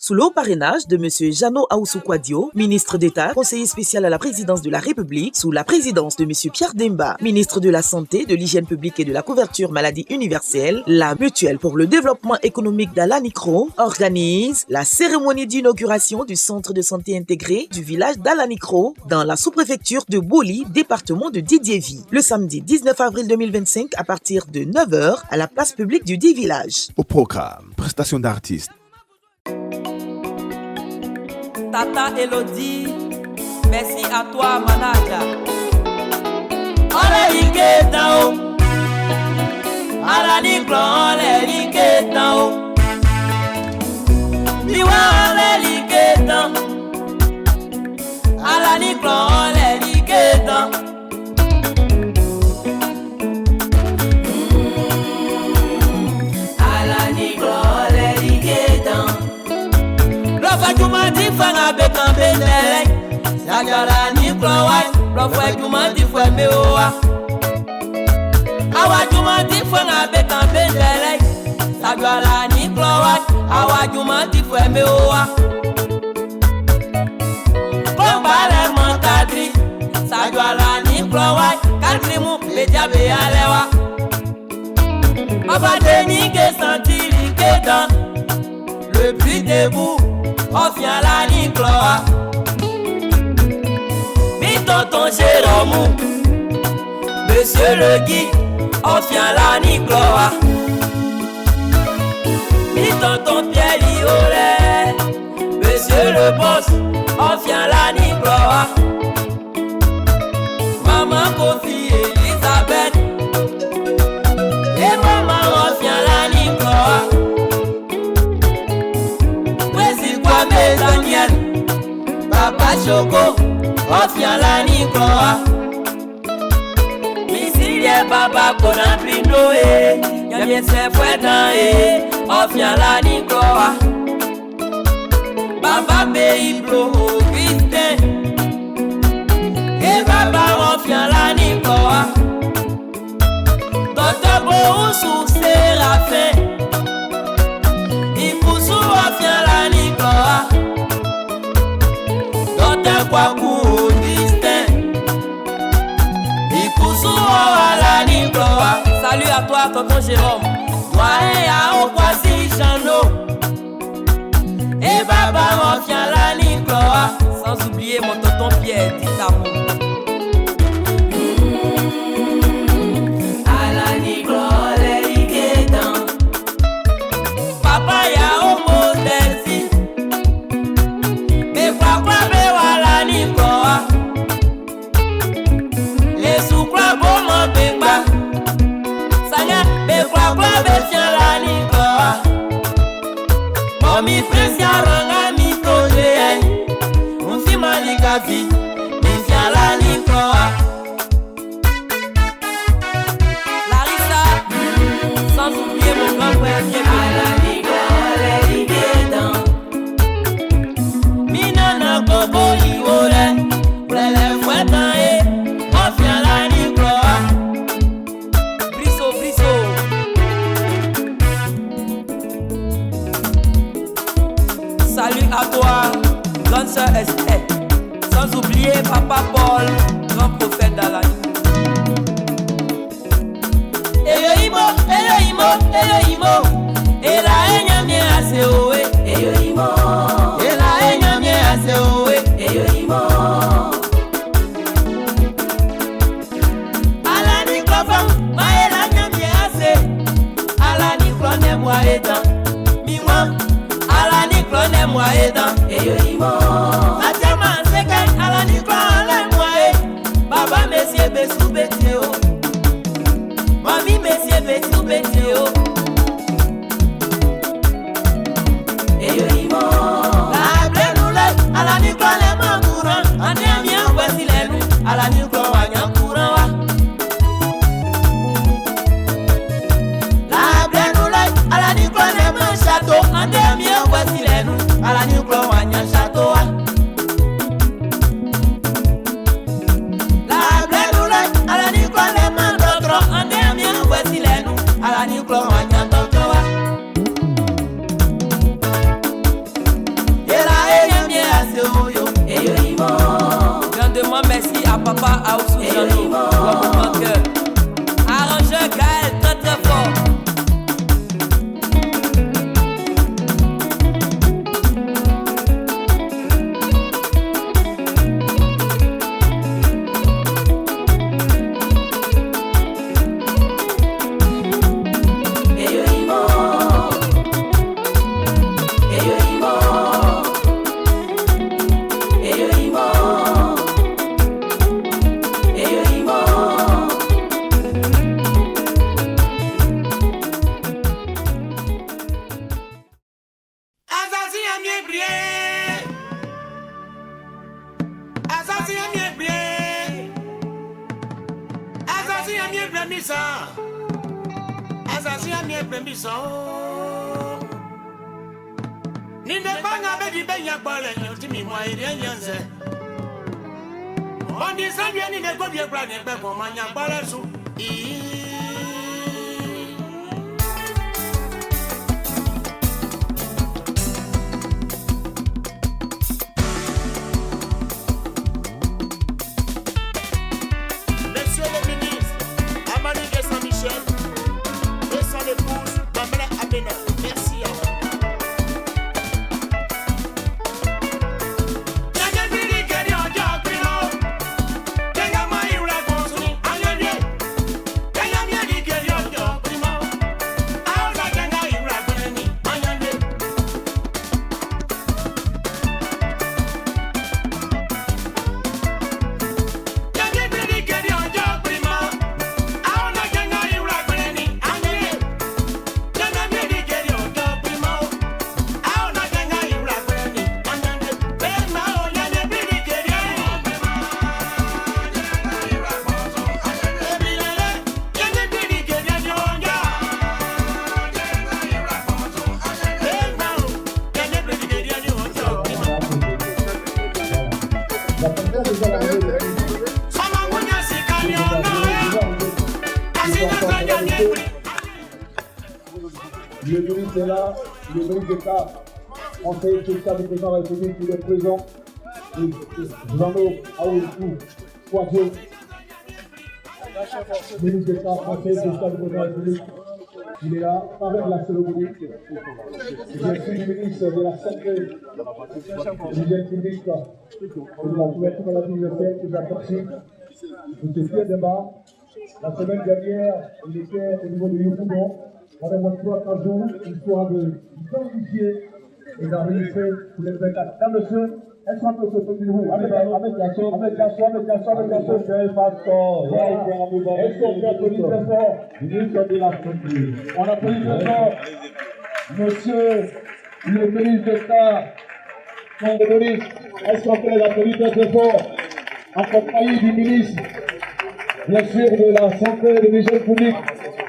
sous le haut parrainage de M. Jeannot Ahoussou-Kouadio, ministre d'État, conseiller spécial à la présidence de la République, sous la présidence de M. Pierre Demba, ministre de la Santé, de l'Hygiène publique et de la couverture maladie universelle, la Mutuelle pour le développement économique d'Alanikro organise la cérémonie d'inauguration du centre de santé intégré du village d'Alanikro dans la sous-préfecture de Boli, département de Didiévi, le samedi 19 avril 2025 à partir de 9h à la place publique du dit village. Au programme, prestation d'artistes. Tata Elodie, merci à toi Manaja. Ole like down, Alanikro ole like down, Liwa ole like down, Alanikro ole like down. Jumati fanga beka bendele Sajara ni klowai Lofwe jumati fwe meoa Awa jumati fanga beka bendele Sajara ni klowai Awa jumati fwe meoa Kombale montadri Sajara ni klowai Kalkrimu bejabe alewa Aba deni ke sentiri ke dan Le plus debout Ofia la Nicloa, mi tonton Jérôme, Monsieur le Guy, Ofia la Nicloa, mi tonton Pierre Liolé, Monsieur le Boss, Ofia la Nicloa, Maman Kofi Elisabeth, et Maman Ofia la Nicloa. Daniel, Papa Choco, Ofia la Nicloa, Misilie Baba Konaprindo, Yamie se fouetan, Ofia la Nicloa, Baba Beiblo, Christin, et Baba Ofia la Nicloa, Docteur Bousou Séraphin, Ipoussou Ofia la Nicloa. Kwaku Augustin Ikusu ala Nicloa. Salut à toi tonton Jérôme Doyen ya Okwasi Chano Et Baba Ofia la Nicloa. Sans oublier mon tonton Pierre Titamo. Ala Nicloa les Iketan Papa ya Omo Delsi Me Papa les soukra bon bemba Sanya be kwa be tient la Nicloa. Momi fresia ranga mi toje on fi malika fi mi tient la Nicloa. Larissa sans oublier mon grand frère qui est la Nicloa les Iketan Minana Kobo Iwole Brele fouetan Ofia la Nicloa. Brisso, Brisso. Salut à toi, grande sœur Esther. Sans oublier Papa Paul, grand prophète d'Alani. Elohimo, Elohimo, Elohimo. Et la haine mien assez haut. Elohimo. Et la haine mien assez haut. Elohimo. Ala Nicloa ne moi edan Eyoimo Atema seke ala Nicloa le moi Baba monsieur Besou Betio Mami monsieur Besou Betio Eyoimo La blenule ala Nicloa le manguran Ane amia wesi lelu ala Nicloa wanyanguran wa La blenule ala Nicloa le man château Ane amia wesi lelu ala Nicloa wanyan château La blenule ala Nicloa le man dotro Ane amia wesi lelu ala Nicloa Le ministre est là, le ministre d'État, conseiller spécial du président de la République, il est présent. Jean-Claude Aoulou, Poitiers, ministre d'État, conseiller spécial du président de la République, il est là, avec la cérémonie. Je suis le ministre de la Santé, de l'hygiène publique, et de la couverture maladie universelle que j'apprécie. M. Pierre Demba, la semaine dernière, il était au niveau de Yopougon. On a montré 3 jours, histoire de identifier et d'enregistrer pour les 24. Là, monsieur, est-ce qu'on peut se faire du roux avec la soeur, est-ce qu'on peut applaudir très fort? Ministre de la Santé. On applaudit très fort. Monsieur le ministre d'État, Congolais, est-ce qu'on peut les applaudir très fort? En compagnie du ministre, bien sûr, de la Santé, de l'hygiène publique.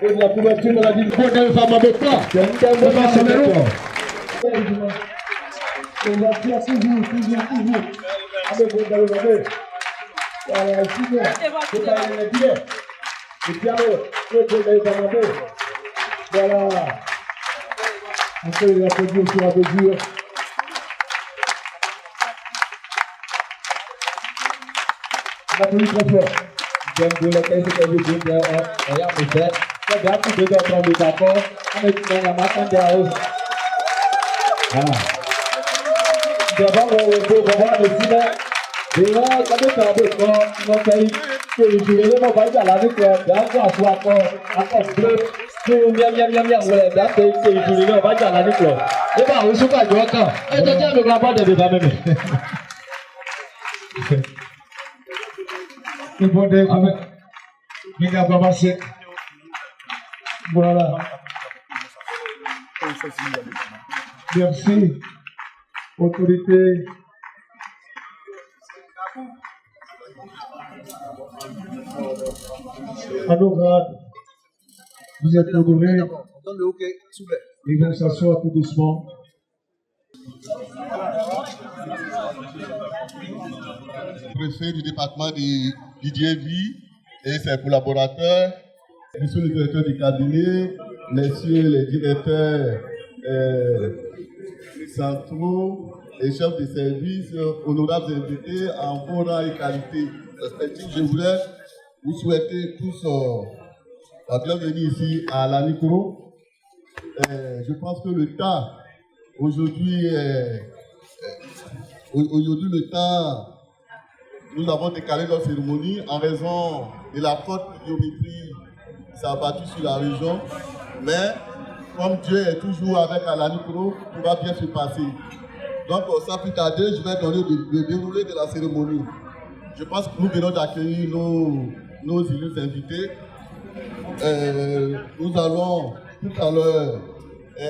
Et de la couverture de la ville. On ne va pas avec toi. C'est un peu pas sommet. On va faire toujours. Avec vous, dans le moment. Voilà, ici, c'est pas un billet. Et puis alors, c'est pas un billet. Voilà. On peut les applaudir au fur et à mesure. On applaudit très fort. J'aime bien la caisse que vous dites, regarde, monsieur. C'est bien que vous êtes en train de d'accord. On est dans la matin de la hausse. Voilà. D'abord, on peut voir le cinéma. Et là, quand on fait avec mon pays, que je vais me voir là avec d'accord, soit encore bleu. Que bien, ouais, là, que je vais me voir là avec toi. Et bien, on se voit du temps. Et tu tiens le grand-père de bébé même. Le bon Dieu, il va commencer. Voilà. Merci, autorité. À nos grades, vous êtes honorés. Ils vont s'asseoir tout doucement. Préfet du département de Didier-Vie et ses collaborateurs, monsieur le directeur du cabinet, messieurs les directeurs centraux et chefs de service, honorables invités en vos rangs et qualités respectifs, je voulais vous souhaiter tous la bienvenue ici à la Nicro. Je pense que le temps aujourd'hui, le temps, nous avons décalé notre cérémonie en raison de la forte pluviométrie qui s'est abattue sur la région. Mais comme Dieu est toujours avec Alanicro, tout va bien se passer. Donc sans plus tarder, je vais donner le déroulé de la cérémonie. Je pense que nous venons d'accueillir nos illustres invités. Nous allons tout à l'heure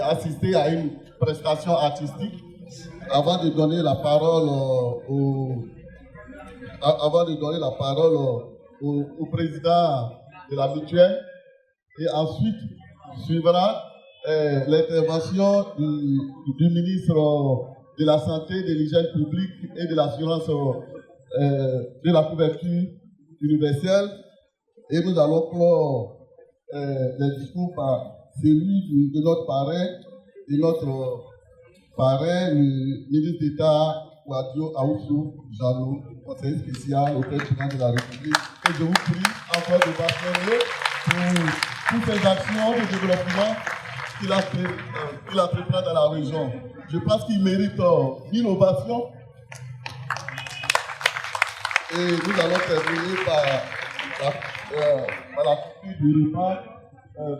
assister à une prestation artistique avant de donner la parole au président de la mutuelle. Et ensuite, suivra l'intervention du ministre de la Santé, de l'Hygiène publique et de l'Assurance de la couverture universelle. Et nous allons clore les discours par celui de notre parrain et notre parrain, le ministre d'État Wadio Aoussou Jano, conseiller spécial auprès du président de la République. Et je vous prie encore de m'appeler pour toutes ces actions de développement qu'il a préparées dans la région. Je pense qu'il mérite l'innovation. Et nous allons terminer par la couture du repas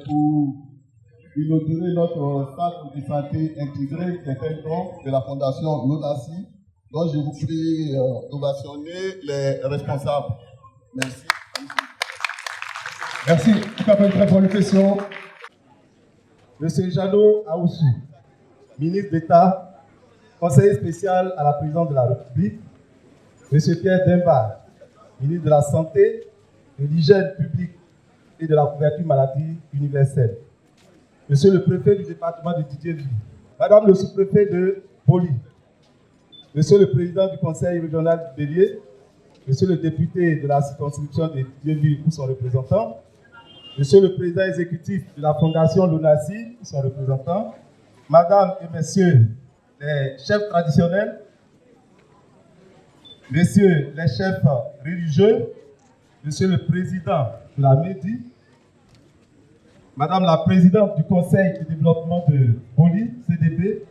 pour inaugurer notre centre de santé intégré qui est un don de la fondation Lonasi. Donc je vous prie d'ovationner les responsables. Merci. Merci. Tout à fait une très bonne question. Monsieur Jano Aoussou, ministre d'État, conseiller spécial à la présidence de la République. Monsieur Pierre Demba, ministre de la Santé, de l'Hygiène publique et de la couverture maladie universelle. Monsieur le préfet du département de Didier-Ville, Madame le sous-préfet de Poli, Monsieur le président du conseil régional de Bélier, Monsieur le député de la circonscription de Didier-Ville ou son représentant, Monsieur le président exécutif de la fondation Lonasi, son représentant, Madame et Messieurs les chefs traditionnels, Messieurs les chefs religieux, Monsieur le président de la MEDI, Madame la présidente du conseil de développement de Poli, CDP,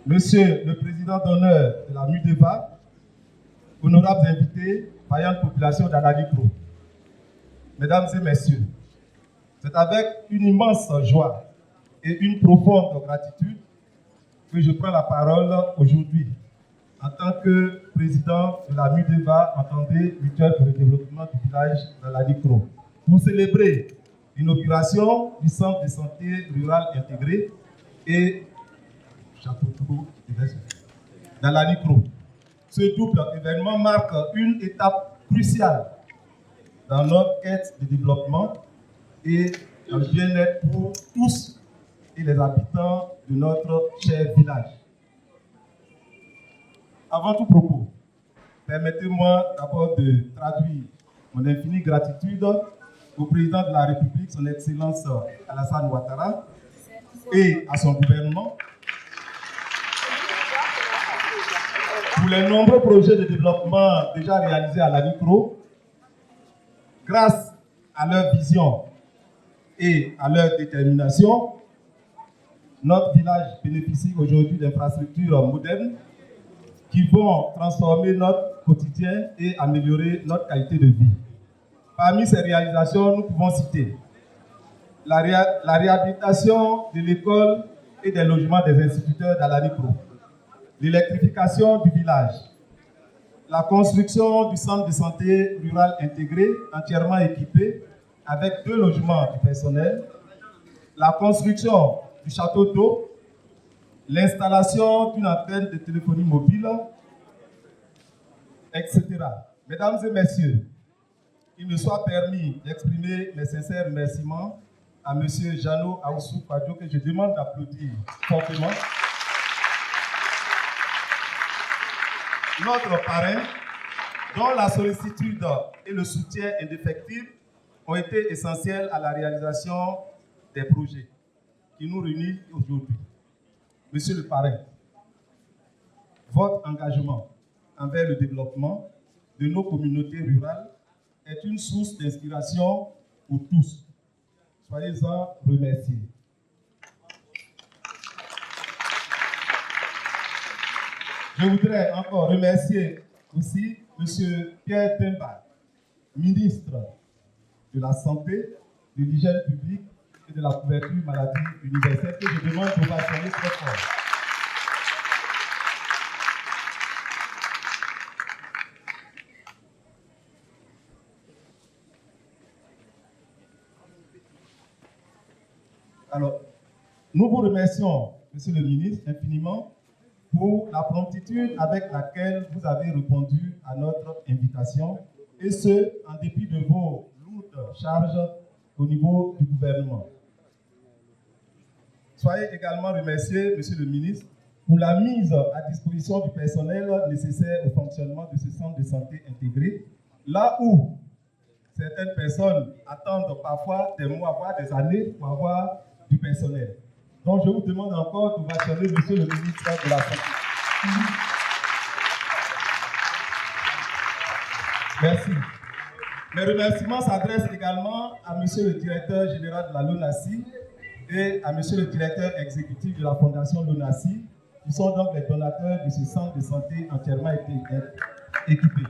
Monsieur le président d'honneur de la MUDEVA, honorables invités, vaillante population d'Analicro. Mesdames et messieurs, c'est avec une immense joie et une profonde gratitude que je prends la parole aujourd'hui en tant que président de la MUDEVA, entendez mutuelle pour le développement du village d'Analicro, pour célébrer l'inauguration du centre de santé rural intégré et d'Analicro. Ce double événement marque une étape cruciale dans notre quête de développement et un bien-être pour tous et les habitants de notre cher village. Avant tout propos, permettez-moi d'abord de traduire mon infinie gratitude au président de la République, son Excellence Alassane Ouattara, et à son gouvernement pour les nombreux projets de développement déjà réalisés à l'Analicro. Grâce à leur vision et à leur détermination, notre village bénéficie aujourd'hui d'infrastructures modernes qui vont transformer notre quotidien et améliorer notre qualité de vie. Parmi ces réalisations, nous pouvons citer la réhabilitation de l'école et des logements des instituteurs d'Analicro, l'électrification du village, la construction du centre de santé rural intégré entièrement équipé avec 2 logements du personnel, la construction du château d'eau, l'installation d'une antenne de téléphonie mobile, etc. Mesdames et messieurs, il me soit permis d'exprimer mes sincères remerciements à M. Jano Aoussou Fadio, que je demande d'applaudir fortement. Notre parrain, dont la sollicitude et le soutien indéfectible ont été essentiels à la réalisation des projets qui nous réunissent aujourd'hui. Monsieur le parrain, votre engagement envers le développement de nos communautés rurales est une source d'inspiration pour tous. Soyez-en remerciés. Je voudrais encore remercier aussi M. Pierre Demba, ministre de la Santé, de l'Hygiène publique et de la couverture maladie universelle, que je demande de vacciner très fort. Alors, nous vous remercions, Monsieur le ministre, infiniment pour la promptitude avec laquelle vous avez répondu à notre invitation, et ce, en dépit de vos lourdes charges au niveau du gouvernement. Soyez également remerciés, Monsieur le ministre, pour la mise à disposition du personnel nécessaire au fonctionnement de ce centre de santé intégré, là où certaines personnes attendent parfois des mois, voire des années pour avoir du personnel. Donc, je vous demande encore d'ovationner Monsieur le ministre de la Santé. Merci. Mes remerciements s'adressent également à Monsieur le directeur général de la LONASI et à Monsieur le directeur exécutif de la Fondation LONASI, qui sont donc les donateurs de ce centre de santé entièrement équipé.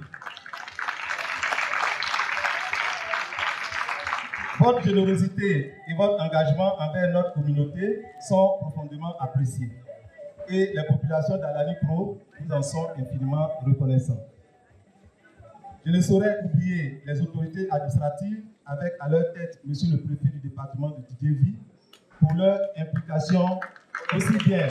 Votre générosité et votre engagement envers notre communauté sont profondément appréciés. Et les populations d'Alani Pro vous en sont infiniment reconnaissantes. Je ne saurais oublier les autorités administratives avec à leur tête Monsieur le préfet du département de Tidjévi pour leur implication aussi bien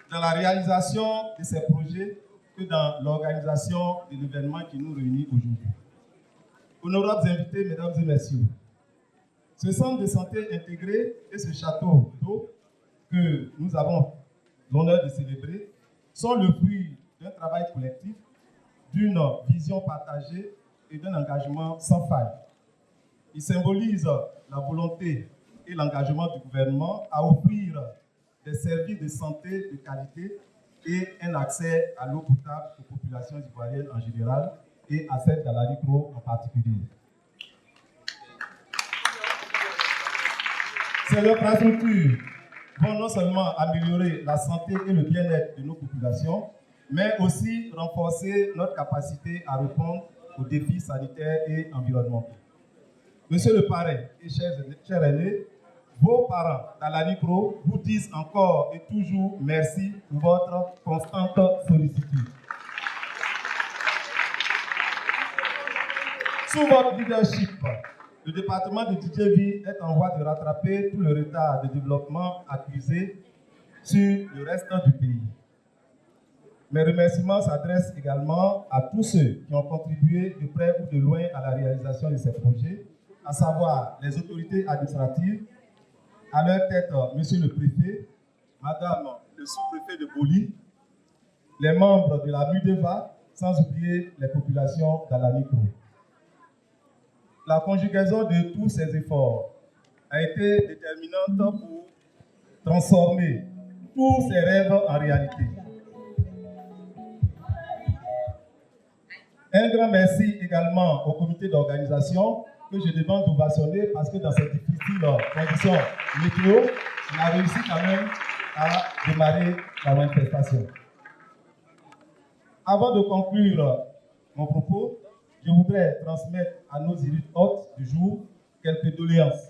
dans la réalisation de ces projets que dans l'organisation de l'événement qui nous réunit aujourd'hui. Honorables invités, mesdames et messieurs, ce centre de santé intégré et ce château d'eau que nous avons l'honneur de célébrer sont le fruit d'un travail collectif, d'une vision partagée et d'un engagement sans faille. Ils symbolisent la volonté et l'engagement du gouvernement à offrir des services de santé de qualité et un accès à l'eau potable aux populations ivoiriennes en général et à celles d'Alani Pro en particulier. Ces infrastructures vont non seulement améliorer la santé et le bien-être de nos populations, mais aussi renforcer notre capacité à répondre aux défis sanitaires et environnementaux. Monsieur le parrain et chers aînés, vos parents d'Alani Pro vous disent encore et toujours merci pour votre constante sollicitude. Sous votre leadership, le département de Tidjévi est en voie de rattraper tout le retard de développement accusé sur le reste du pays. Mes remerciements s'adressent également à tous ceux qui ont contribué de près ou de loin à la réalisation de ces projets, à savoir les autorités administratives, à leur tête, Monsieur le préfet, Madame le sous-préfet de Boli, les membres de la MUDEVA, sans oublier les populations d'Alani Pro. La conjugaison de tous ces efforts a été déterminante pour transformer tous ces rêves en réalité. Un grand merci également au comité d'organisation que je demande d'ovationner parce que dans ces difficiles conditions météo, on a réussi quand même à démarrer la manifestation. Avant de conclure mon propos, je voudrais transmettre à nos élites hôtes du jour quelques doléances.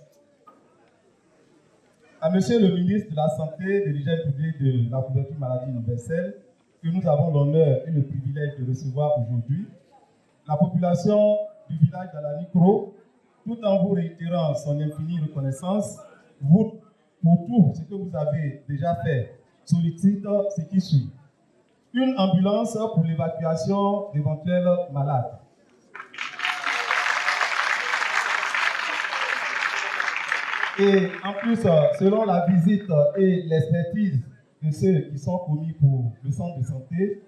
À Monsieur le ministre de la Santé, de l'Hygiène publique, de la couverture maladie universelle, que nous avons l'honneur et le privilège de recevoir aujourd'hui, la population du village d'Alani Pro, tout en vous réitérant son infinie reconnaissance, vous, pour tout ce que vous avez déjà fait, sollicite ce qui suit. Une ambulance pour l'évacuation d'éventuels malades. Et en plus, selon la visite et l'expertise de ceux qui sont commis pour le centre de santé,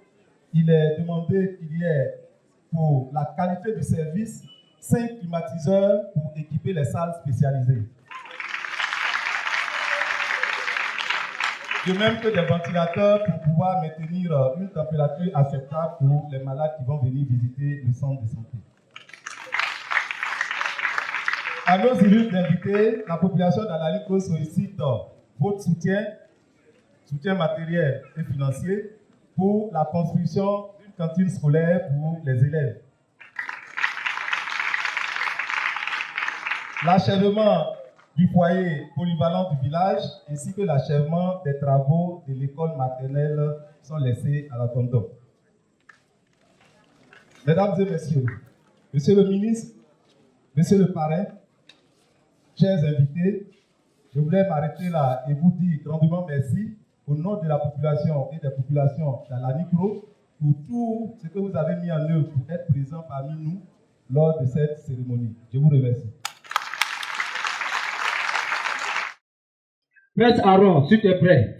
il est demandé qu'il y ait, pour la qualité du service, 5 climatiseurs pour équiper les salles spécialisées. De même que des ventilateurs pour pouvoir maintenir une température acceptable pour les malades qui vont venir visiter le centre de santé. À nos illustres invités, la population d'Alani Pro sollicite votre soutien matériel et financier pour la construction d'une cantine scolaire pour les élèves. L'achèvement du foyer polyvalent du village ainsi que l'achèvement des travaux de l'école maternelle sont laissés à l'abandon. Mesdames et messieurs, Monsieur le ministre, Monsieur le parrain, chers invités, je voulais m'arrêter là et vous dire grandement merci au nom de la population et des populations d'Alani Pro pour tout ce que vous avez mis en œuvre pour être présent parmi nous lors de cette cérémonie. Je vous remercie. Prêtre Aaron, s'il te plaît.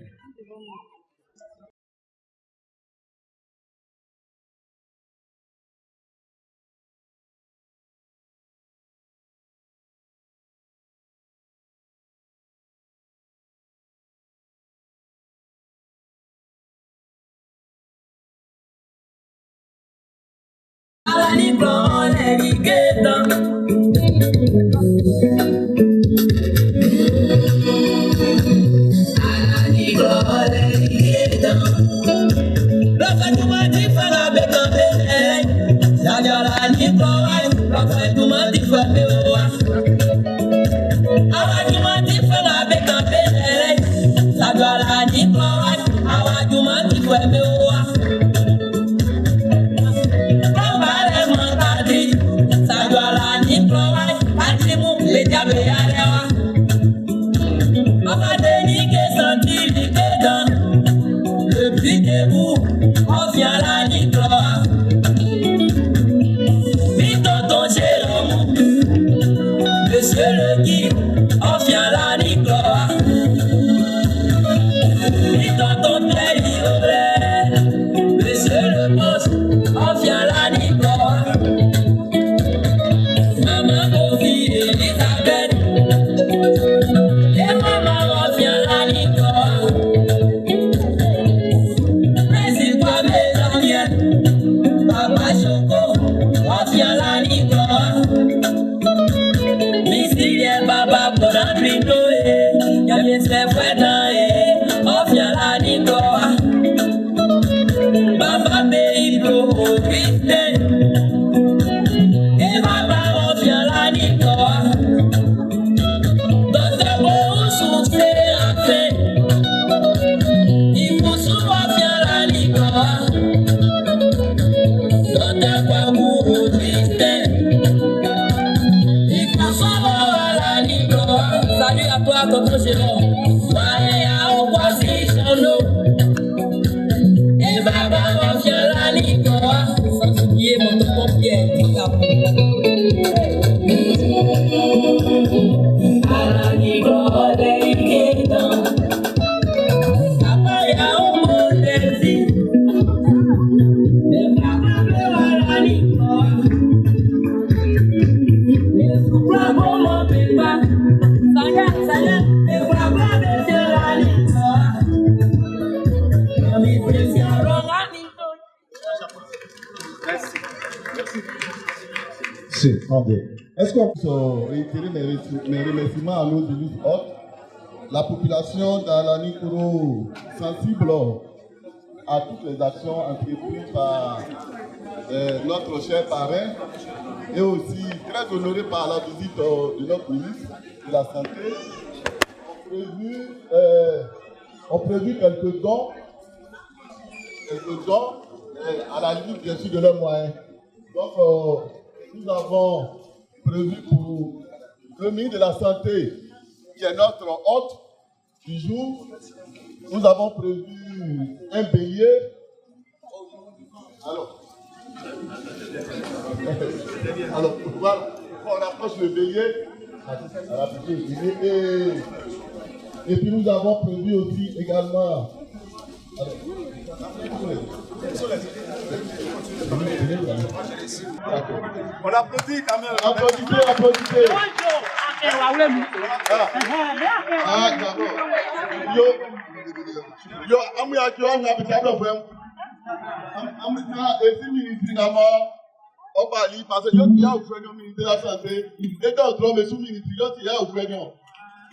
Est-ce qu'on peut réitérer mes remerciements à nos élus hôtes, la population d'Alanikoro, sensible à toutes les actions entreprises par notre cher parrain et aussi très honoré par la visite de notre ministre de la Santé, ont prévu quelques dons à la limite bien sûr de leurs moyens. Donc, nous avons prévu pour le ministre de la Santé, qui est notre hôte du jour, nous avons prévu un bélier. Alors voilà, on approche le bélier. Et puis nous avons prévu aussi également. On applaudit quand même. Applaudissez. Ah, d'accord. Yo, parce que il y a au ministère de la Santé, et d'autres, mais sous-ministre, il y a au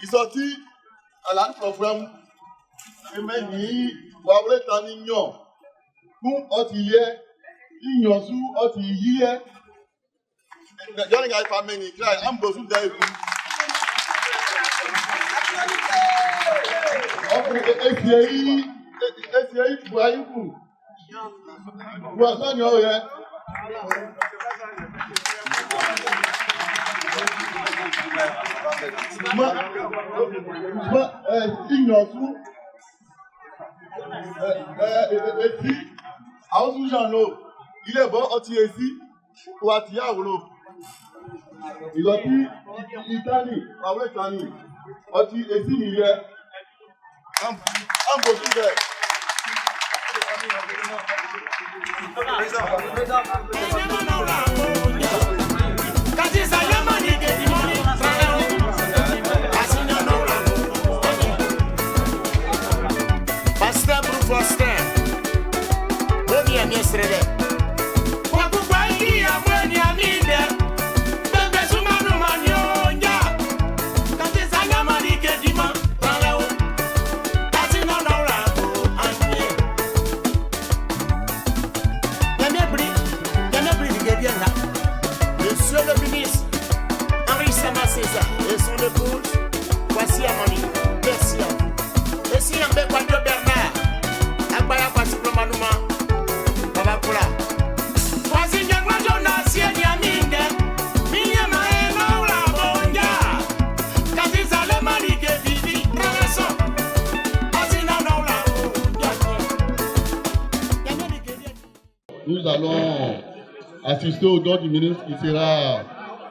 il sortit à la programme, et même, il va avoir un ignon. Pour otilier, ignon sous otilier. Il y a pas meni, il y a un besoin d'aide. Essayez, voyez-vous. Voici, rien. Ignon tout. Et puis, il est bon, ici, ou à Tiaoulo. Il a dit, Italie, Italie, ici, il est. Un beau sujet. Pasteur Bruce Austin, premier ministre de Monsieur le ministre Henri Sama César et son épouse, voici Amani. Merci à vous. Et si Yambé Kwadjo Bernard, Agbaya Kwasiplo Manouma, Baba Koula. Voici Nyangwa Jonas, Yanyaminde, Minyama Eno La Bonja, Kaziza Le Malike Vivi, Traversons, Asina Nola, Nous allons assister au don du ministre qui sera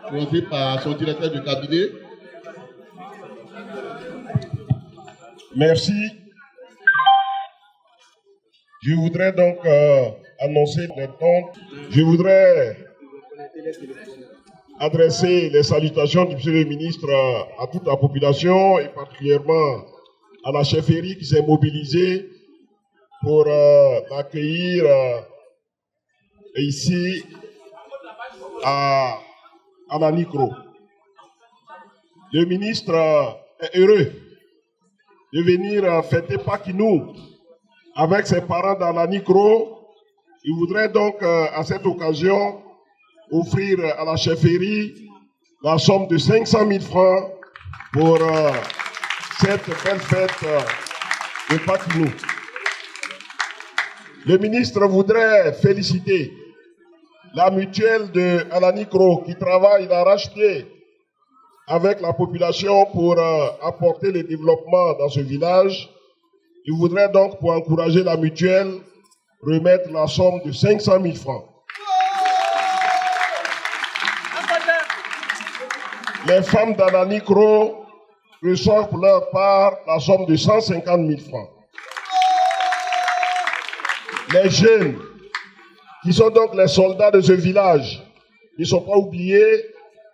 prononcé par son directeur de cabinet. Merci. Je voudrais donc annoncer les dons. Je voudrais adresser les salutations du Monsieur le ministre à toute la population et particulièrement à la chefferie qui s'est mobilisée pour l'accueillir ici à la Nicro. Le ministre est heureux de venir fêter Pakinou avec ses parents dans la Nicro. Il voudrait donc à cette occasion offrir à la chefferie la somme de 500 000 francs pour cette belle fête de Pakinou. Le ministre voudrait féliciter la mutuelle de Alanicro qui travaille d'arrache-pied avec la population pour apporter le développement dans ce village. Il voudrait donc, pour encourager la mutuelle, remettre la somme de 500 000 francs. Les femmes d'Alanicro reçoivent pour leur part la somme de 150 000 francs. Les jeunes, qui sont donc les soldats de ce village, ne sont pas oubliés.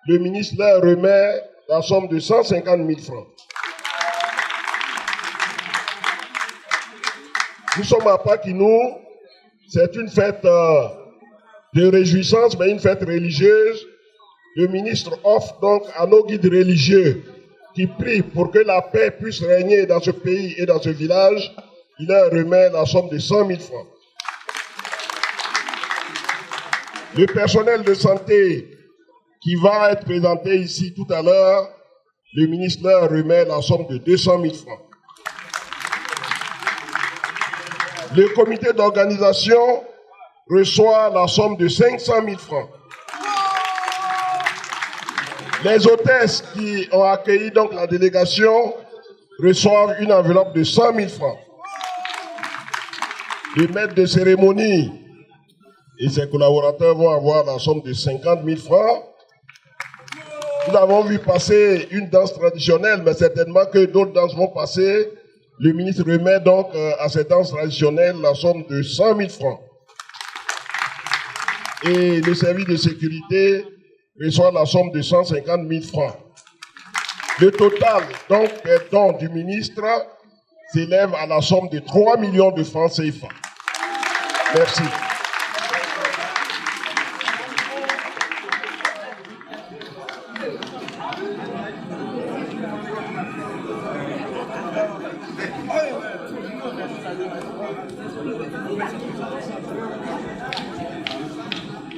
Le ministre leur remet la somme de 150 000 francs. Nous sommes à Pakinou. C'est une fête de réjouissance, mais une fête religieuse. Le ministre offre donc à nos guides religieux qui prient pour que la paix puisse régner dans ce pays et dans ce village, il leur remet la somme de 100 000 francs. Le personnel de santé qui va être présenté ici tout à l'heure, le ministre leur remet la somme de 200 000 francs. Le comité d'organisation reçoit la somme de 500 000 francs. Les hôtesses qui ont accueilli donc la délégation reçoivent une enveloppe de 100 000 francs. Le maître de cérémonie et ses collaborateurs vont avoir la somme de 50 000 francs. Nous avons vu passer une danse traditionnelle, mais certainement que d'autres danses vont passer. Le ministre remet donc à cette danse traditionnelle la somme de 100 000 francs. Et le service de sécurité reçoit la somme de 150 000 francs. Le total donc des dons du ministre s'élève à la somme de 3 millions de francs CFA. Merci.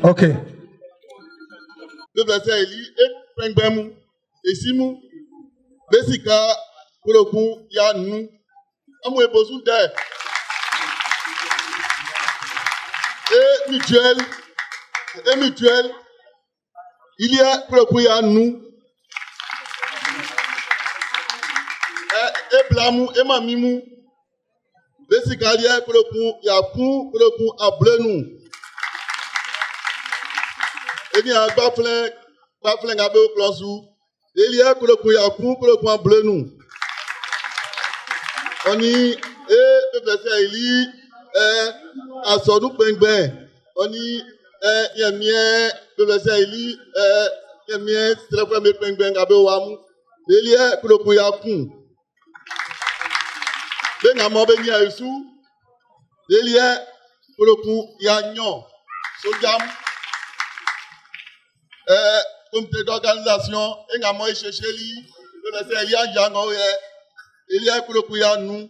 Ok. Le verset Eli et Pengbemu et Simu. Besika pour le coup, il y a nous. Amoué besoin d'aide. Et mutuelle, il y a pour le coup, il y a nous. Et Blamou et Mamimou. Besika, il y a pour le coup, il y a pour le coup à Blenou. Et bien, Bafling a beau closou. Il y a pour le coup à Blenou. On y est professeur Eli à son pengben. On y est mien professeur Eli est mien très premier pengben gabe wamu. Elie pour le kuyaku. Ben amon ben ya isu. Elie pour le kuyanyo. Sojam. Comité d'organisation en amon chercher li. Professeur Eli anjango ye. Elie pour le kuyanu.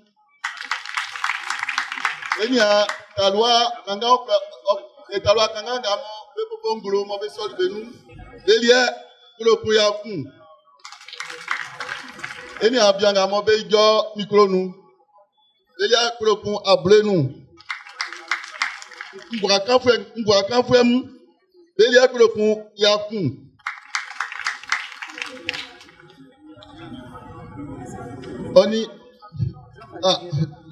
Enya talwa kanga talwa kanga ngamo bebo ngolo mo be so benu Elie pour le kuyaku. Enya abianga mo be jo micro nu. Elie pour le ku able nu. Ngwa kan fwe mu. Elie pour le ku yaku. Oni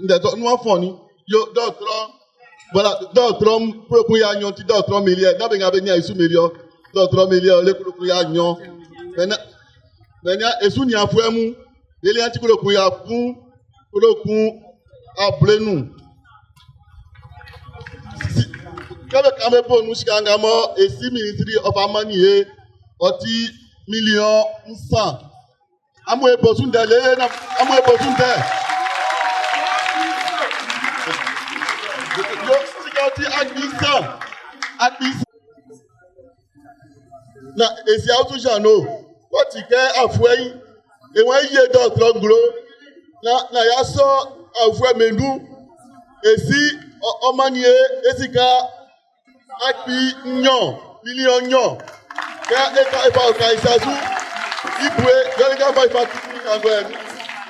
nous avons ni yo d'autres voilà d'autres pour y agnon ti d'autres milliers na benga benya isu million d'autres millions le pour y agnon maintenant esu ni afuemu ele anti pour ya fun pour apple nous kabe kabe po nous sikanga mo e 6 ministry of amani oti million 100 amwe bosun de le na amwe bosun de yo sikati admission na esi auto jano what ke afwe e won ye doctor nglo na ya so afwe mendu esi omanie esika akpi nyon million nyon ka e pa ka isasu ibwe galega ba ifa ngwen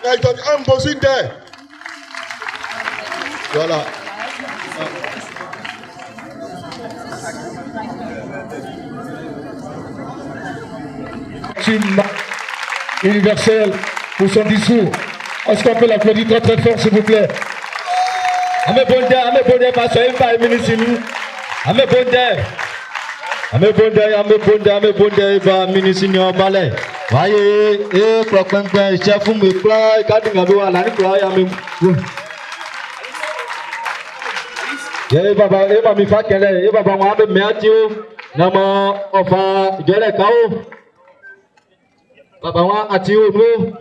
na ito am bosin de voilà. Universel pour son discours. Est-ce qu'on peut l'applaudir très très fort s'il vous plaît? Ame bonde pas soyez pas ministre nous. Ame bonde ba ministre nyo balai. Waye prokwempe chef mu kla ka dinga do ala ni kla ya me. Ye baba mi fa kele e baba wa be me atiu na mo ofa jole kawo. Baba wa atiu no.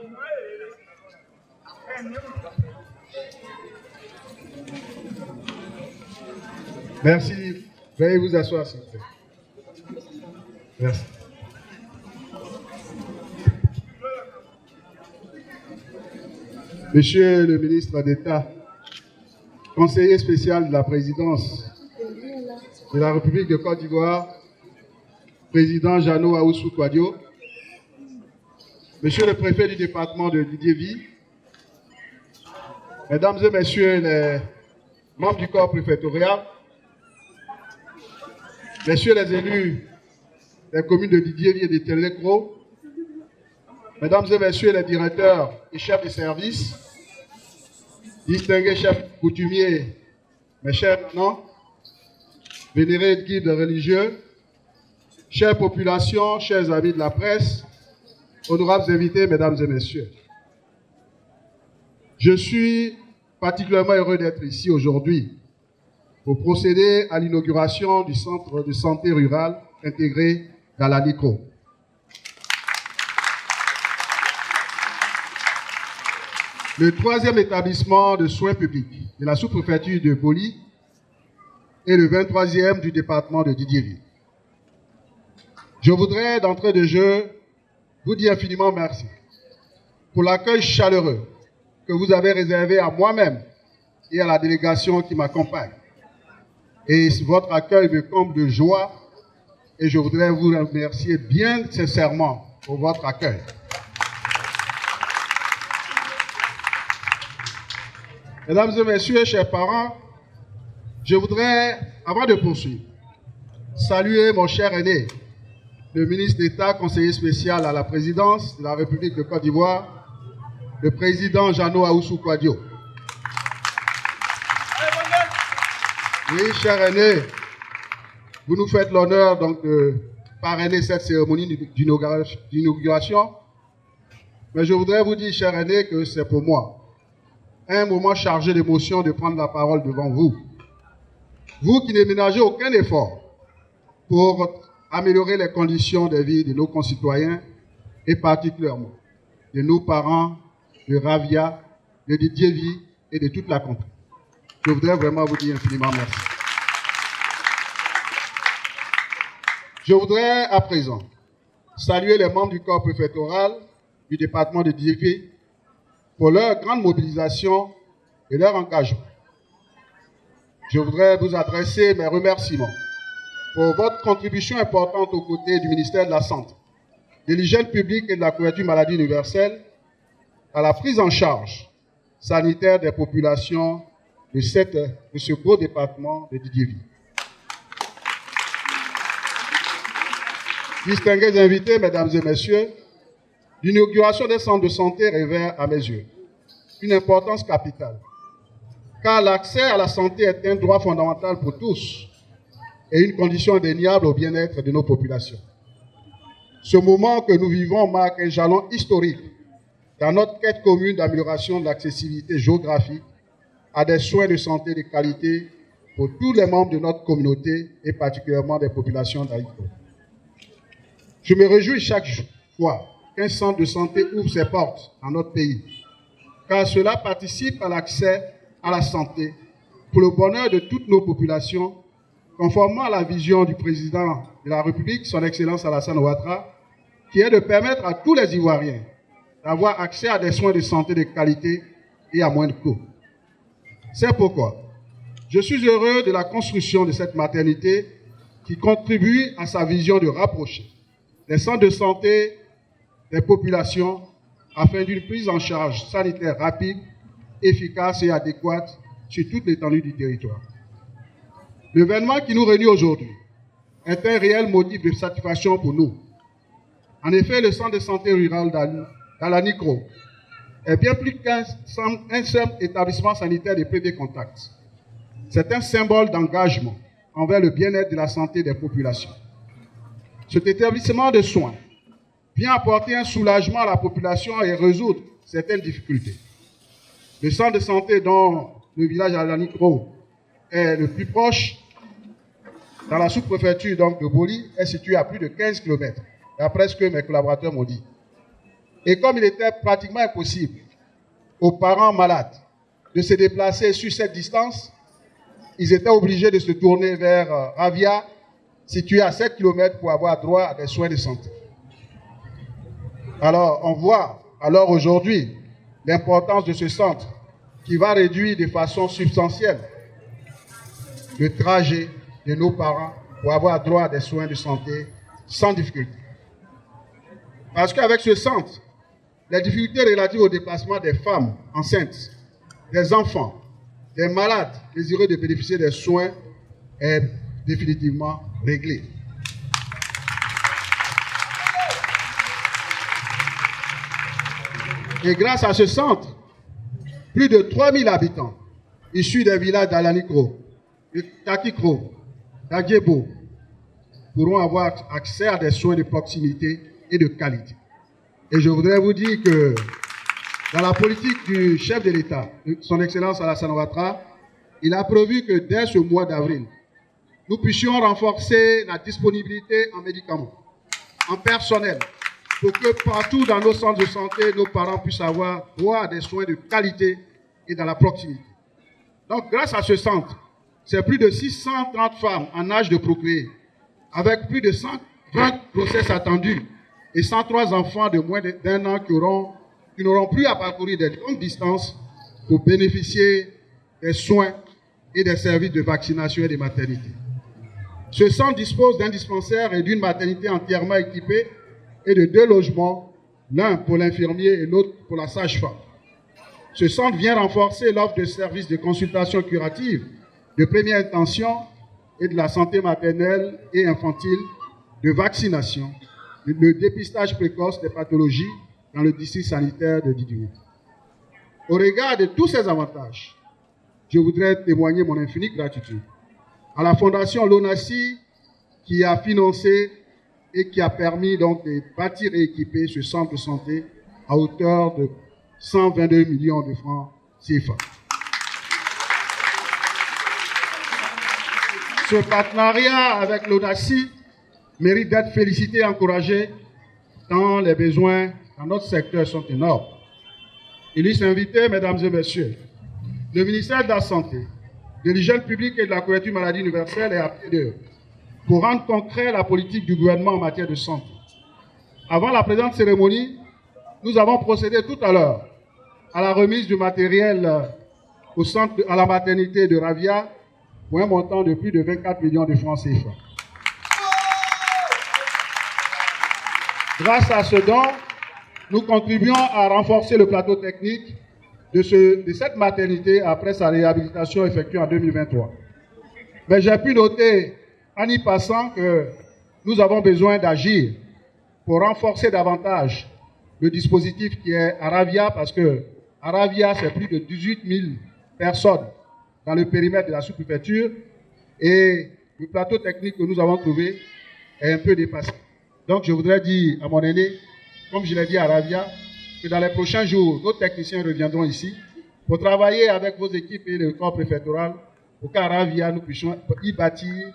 Merci. Veuillez vous asseoir, s'il vous plaît. Merci. Monsieur le ministre d'État, conseiller spécial de la présidence de la République de Côte d'Ivoire, président Jeannot Ahoussou Kouadio, monsieur le préfet du département de Didier-Vie, mesdames et messieurs les membres du corps préfectoral, messieurs les élus des communes de Didier-Vie et de Télécro, mesdames et messieurs les directeurs et chefs de service, distingués chefs coutumiers, mes chers noms, vénérés guides religieux, chères populations, chers amis de la presse, honorables invités, mesdames et messieurs. Je suis particulièrement heureux d'être ici aujourd'hui pour procéder à l'inauguration du centre de santé rural intégré d'Alanikro. Le troisième établissement de soins publics de la sous-préfecture de Boli et le 23e du département de Didier-Vie. Je voudrais, d'entrée de jeu, vous dire infiniment merci pour l'accueil chaleureux que vous avez réservé à moi-même et à la délégation qui m'accompagne. Et votre accueil me comble de joie et je voudrais vous remercier bien sincèrement pour votre accueil. Mesdames et messieurs, chers parents, je voudrais, avant de poursuivre, saluer mon cher aîné, le ministre d'État, conseiller spécial à la présidence de la République de Côte d'Ivoire, le président Jeannot Ahoussou Kouadio. Oui, cher aîné, vous nous faites l'honneur donc de parrainer cette cérémonie d'inauguration. Mais je voudrais vous dire, cher aîné, que c'est pour moi un moment chargé d'émotion de prendre la parole devant vous. Vous qui ne ménagez aucun effort pour améliorer les conditions de vie de nos concitoyens et particulièrement de nos parents, de Ravia, de Didier Vie et de toute la compagnie. Je voudrais vraiment vous dire infiniment merci. Je voudrais à présent saluer les membres du corps préfectoral du département de Didier Vie pour leur grande mobilisation et leur engagement. Je voudrais vous adresser mes remerciements pour votre contribution importante aux côtés du ministère de la Santé, de l'hygiène publique et de la couverture maladie universelle à la prise en charge sanitaire des populations de ce beau département de Didier-Vie. Distingués invités, mesdames et messieurs, l'inauguration des centres de santé revêt à mes yeux une importance capitale, car l'accès à la santé est un droit fondamental pour tous et une condition indéniable au bien-être de nos populations. Ce moment que nous vivons marque un jalon historique dans notre quête commune d'amélioration de l'accessibilité géographique à des soins de santé de qualité pour tous les membres de notre communauté et particulièrement des populations d'Haïti. Je me réjouis chaque fois qu'un centre de santé ouvre ses portes dans notre pays, car cela participe à l'accès à la santé pour le bonheur de toutes nos populations, conformément à la vision du président de la République, son Excellence Alassane Ouattara, qui est de permettre à tous les Ivoiriens d'avoir accès à des soins de santé de qualité et à moindre coût. C'est pourquoi je suis heureux de la construction de cette maternité qui contribue à sa vision de rapprocher les centres de santé des populations afin d'une prise en charge sanitaire rapide, efficace et adéquate sur toute l'étendue du territoire. L'événement qui nous réunit aujourd'hui est un réel motif de satisfaction pour nous. En effet, le centre de santé rural d'Alanicro est bien plus qu'un simple établissement sanitaire de premier contact. C'est un symbole d'engagement envers le bien-être de la santé des populations. Cet établissement de soins vient apporter un soulagement à la population et résoudre certaines difficultés. Le centre de santé dont le village d'Alanicro est le plus proche, dans la sous-préfecture de Boli, est situé à plus de 15 km, d'après ce que mes collaborateurs m'ont dit. Et comme il était pratiquement impossible aux parents malades de se déplacer sur cette distance, ils étaient obligés de se tourner vers Ravia, situé à 7 km pour avoir droit à des soins de santé. Alors, on voit alors aujourd'hui l'importance de ce centre qui va réduire de façon substantielle le trajet de nos parents pour avoir droit à des soins de santé sans difficulté. Parce qu'avec ce centre, les difficultés relatives au déplacement des femmes enceintes, des enfants, des malades désireux de bénéficier des soins est définitivement réglée. Et grâce à ce centre, plus de 3000 habitants issus des villages d'Alanicro, de Takikro, d'Adjebo pourront avoir accès à des soins de proximité et de qualité. Et je voudrais vous dire que dans la politique du chef de l'État, son Excellence Alassane Ouattara, il a prévu que dès ce mois d'avril, nous puissions renforcer la disponibilité en médicaments, en personnel, pour que partout dans nos centres de santé, nos parents puissent avoir droit à des soins de qualité et dans la proximité. Donc, grâce à ce centre, c'est plus de 630 femmes en âge de procréer, avec plus de 120 grossesses attendues et 103 enfants de moins d'1 an qui n'auront plus à parcourir des longues distances pour bénéficier des soins et des services de vaccination et de maternité. Ce centre dispose d'un dispensaire et d'une maternité entièrement équipée et de 2 logements, l'un pour l'infirmier et l'autre pour la sage-femme. Ce centre vient renforcer l'offre de services de consultation curative, de première intention et de la santé maternelle et infantile, de vaccination, le dépistage précoce des pathologies dans le district sanitaire de Didier. Au regard de tous ces avantages, je voudrais témoigner mon infinie gratitude à la Fondation Lonassi qui a financé et qui a permis donc de bâtir et équiper ce centre de santé à hauteur de 122 millions de francs CFA. Ce partenariat avec l'ONACI mérite d'être félicité et encouragé tant les besoins dans notre secteur sont énormes. Illustres invités, mesdames et messieurs, le ministère de la Santé, de l'hygiène publique et de la couverture maladie universelle est à pied d'œuvre pour rendre concret la politique du gouvernement en matière de santé. Avant la présente cérémonie, nous avons procédé tout à l'heure à la remise du matériel à la maternité de Ravia pour un montant de plus de 24 millions de francs CFA. Grâce à ce don, nous contribuons à renforcer le plateau technique de cette maternité après sa réhabilitation effectuée en 2023. Mais j'ai pu noter, en y passant, que nous avons besoin d'agir pour renforcer davantage le dispositif qui est à Ravia, parce que à Ravia, c'est plus de 18 000 personnes dans le périmètre de la sous-préfecture et le plateau technique que nous avons trouvé est un peu dépassé. Donc, je voudrais dire à mon aîné, comme je l'ai dit à Ravia, que dans les prochains jours, nos techniciens reviendront ici pour travailler avec vos équipes et le corps préfectoral pour qu'à Ravia, nous puissions y bâtir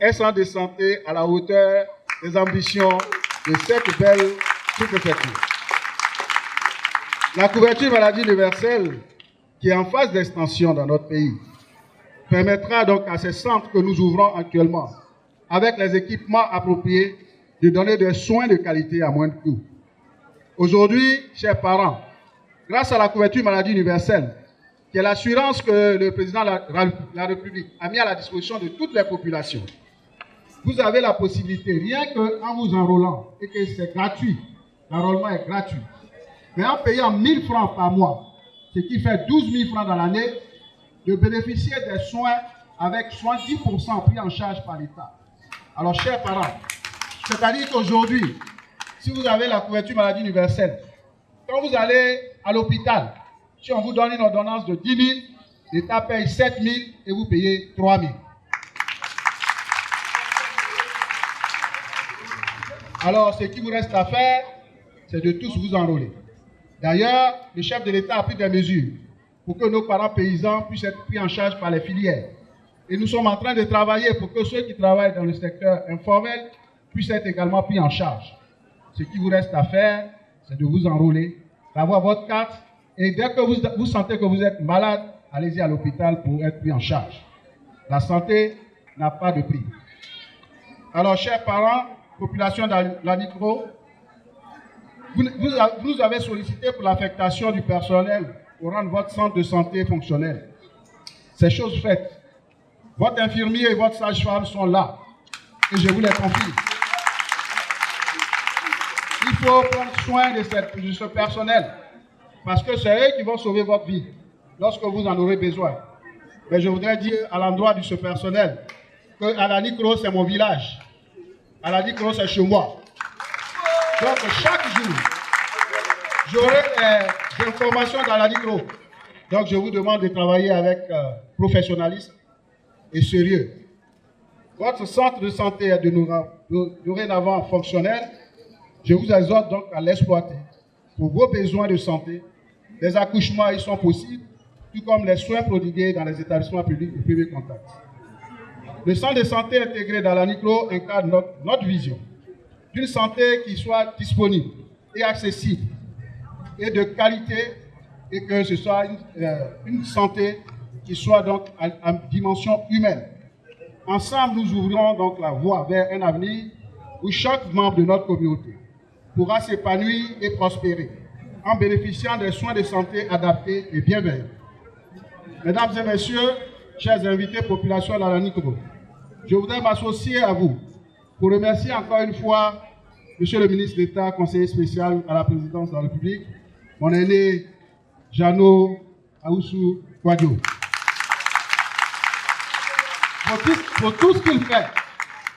un centre de santé à la hauteur des ambitions de cette belle sous-préfecture. La couverture maladie universelle, qui est en phase d'extension dans notre pays, permettra donc à ces centres que nous ouvrons actuellement, avec les équipements appropriés, de donner des soins de qualité à moindre coût. Aujourd'hui, chers parents, grâce à la couverture maladie universelle, qui est l'assurance que le président de la République a mis à la disposition de toutes les populations, vous avez la possibilité, rien qu'en vous enrôlant, et que c'est gratuit, l'enrôlement est gratuit, mais en payant 1 000 francs par mois, ce qui fait 12 000 francs dans l'année, de bénéficier des soins avec 70% pris en charge par l'État. Alors, chers parents, c'est-à-dire qu'aujourd'hui, si vous avez la couverture maladie universelle, quand vous allez à l'hôpital, si on vous donne une ordonnance de 10 000, l'État paye 7 000 et vous payez 3 000. Alors, ce qui vous reste à faire, c'est de tous vous enrôler. D'ailleurs, le chef de l'État a pris des mesures pour que nos parents paysans puissent être pris en charge par les filières. Et nous sommes en train de travailler pour que ceux qui travaillent dans le secteur informel puissent être également pris en charge. Ce qui vous reste à faire, c'est de vous enrôler, d'avoir votre carte, et dès que vous sentez que vous êtes malade, allez-y à l'hôpital pour être pris en charge. La santé n'a pas de prix. Alors, chers parents, population d'Anikro, vous nous avez sollicité pour l'affectation du personnel pour rendre votre centre de santé fonctionnel. C'est chose faite. Votre infirmier et votre sage-femme sont là, et je vous les confie. Il faut prendre soin de ce personnel, parce que c'est eux qui vont sauver votre vie lorsque vous en aurez besoin. Mais je voudrais dire à l'endroit de ce personnel que Alanikro, c'est mon village. Alanikro, c'est chez moi. Donc chaque jour, j'aurai des informations d'Alanikro. Donc je vous demande de travailler avec professionnalisme et sérieux. Votre centre de santé est dorénavant fonctionnel. Je vous exhorte donc à l'exploiter pour vos besoins de santé. Les accouchements y sont possibles, tout comme les soins prodigués dans les établissements publics de premier contact. Le centre de santé intégré dans l'Anikro incarne notre vision d'une santé qui soit disponible et accessible et de qualité, et que ce soit une santé qui soit donc à dimension humaine. Ensemble, nous ouvrons donc la voie vers un avenir où chaque membre de notre communauté pourra s'épanouir et prospérer en bénéficiant des soins de santé adaptés et bienveillants. Mesdames et messieurs, chers invités, population de l'Anikro, je voudrais m'associer à vous pour remercier encore une fois Monsieur le ministre d'État, conseiller spécial à la présidence de la République, mon aîné Jano Aoussou Kouadio, pour tout ce qu'il fait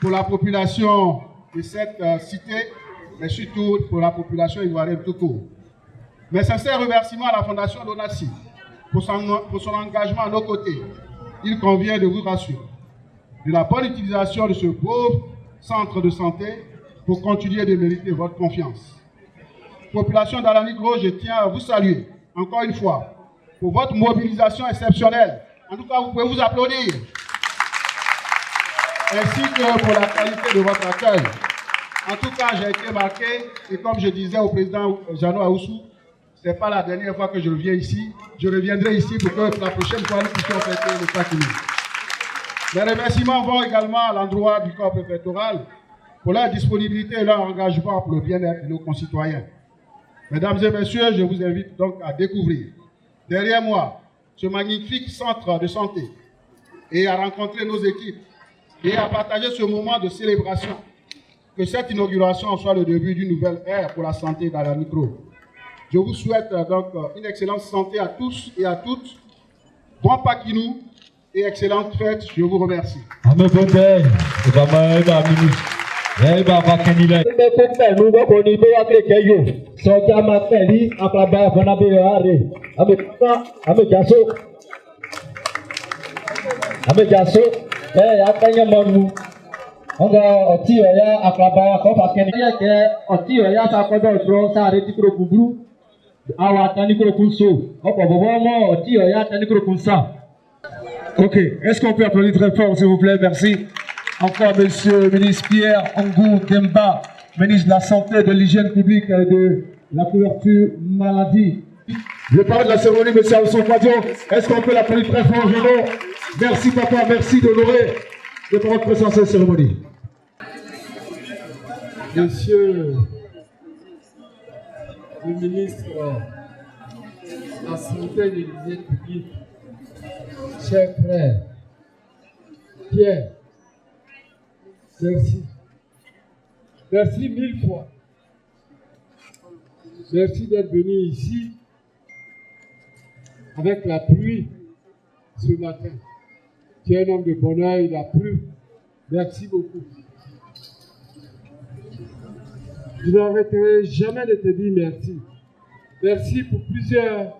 pour la population de cette cité, mais surtout pour la population ivoirienne tout court. Mes sincères remerciements à la Fondation Donassi pour son engagement à nos côtés. Il convient de vous rassurer de la bonne utilisation de ce beau centre de santé pour continuer de mériter votre confiance. Population d'Alanikro, je tiens à vous saluer encore une fois pour votre mobilisation exceptionnelle. En tout cas, vous pouvez vous applaudir. Ainsi que pour la qualité de votre accueil. En tout cas, j'ai été marqué, et comme je disais au président Jeannot Ahoussou, ce n'est pas la dernière fois que je reviens ici. Je reviendrai ici pour que la prochaine fois, nous puissions fêter le Sakini. Les remerciements vont également à l'endroit du corps préfectoral pour leur disponibilité et leur engagement pour le bien-être de nos concitoyens. Mesdames et messieurs, je vous invite donc à découvrir derrière moi ce magnifique centre de santé et à rencontrer nos équipes et à partager ce moment de célébration. Que cette inauguration soit le début d'une nouvelle ère pour la santé dans la micro. Je vous souhaite donc une excellente santé à tous et à toutes. Bon Pakinou et excellente fête. Je vous remercie. Onga oti oya aklaba ko pakeni ke oti oya sa kodo dro sa reti kro kubru awa tani kro kunso opo bobo mo oti oya tani kro kunsa. Ok, est-ce qu'on peut applaudir très fort s'il vous plaît, merci. Encore monsieur le ministre Pierre Ongou Demba, ministre de la Santé, de l'Hygiène publique et de la couverture maladie. Je parle de la cérémonie, monsieur Alson Kwadio. Est-ce qu'on peut l'applaudir très fort, Jeannot? Merci papa, merci d'honorer de votre présence à cette cérémonie. Monsieur le ministre de la Santé et de l'Hygiène publique, chers frères, Pierre, merci. Merci mille fois. Merci d'être venu ici avec la pluie ce matin. Tu es un homme de bonheur, il a plu. Merci beaucoup. Je n'arrêterai jamais de te dire merci. Merci pour plusieurs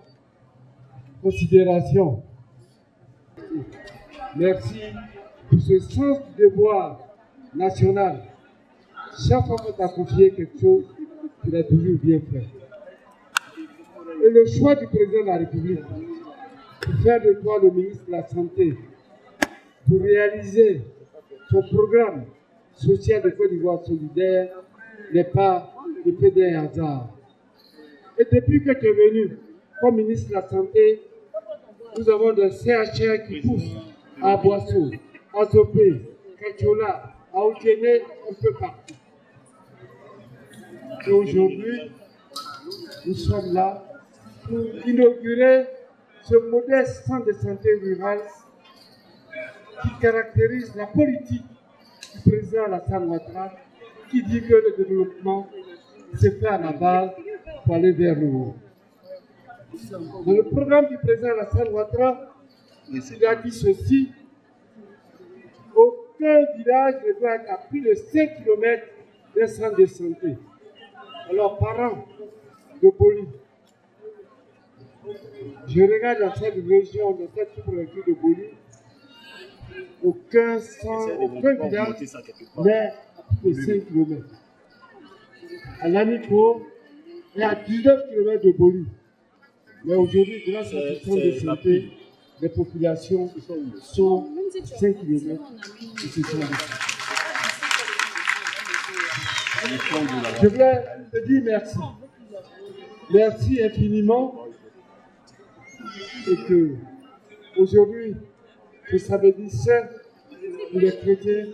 considérations. Merci pour ce sens du devoir national. Chaque fois qu'on t'a confié quelque chose, tu l'as toujours bien fait. Et le choix du président de la République pour faire de toi le ministre de la Santé, pour réaliser son programme social de Côte d'Ivoire solidaire, n'est pas le fait d'un hasard. Et depuis que tu es venu comme ministre de la Santé, nous avons des CHR qui poussent à Boisseau, à Zopé, Kachola, à Oudjene, un peu partout. Et aujourd'hui, nous sommes là pour inaugurer ce modeste centre de santé rural qui caractérise la politique du président Alassane Ouattara, qui dit que le développement se fait à la base pour aller vers le haut. Dans le programme du président Alassane Ouattara, il a dit ceci: aucun village ne doit être à plus de 5 km d'un centre de santé. Alors, parents de Boli, je regarde dans cette région, dans cette sous-préfecture de Boli, aucun village n'est à plus de 5 km. À Laniko, il y a 19 km de Boli. Mais aujourd'hui, grâce à ce centre de santé, les populations sont 5 km de ce centre de santé. Je voulais te dire merci. Merci infiniment. Et que aujourd'hui, que ça veut dire saint pour les chrétiens,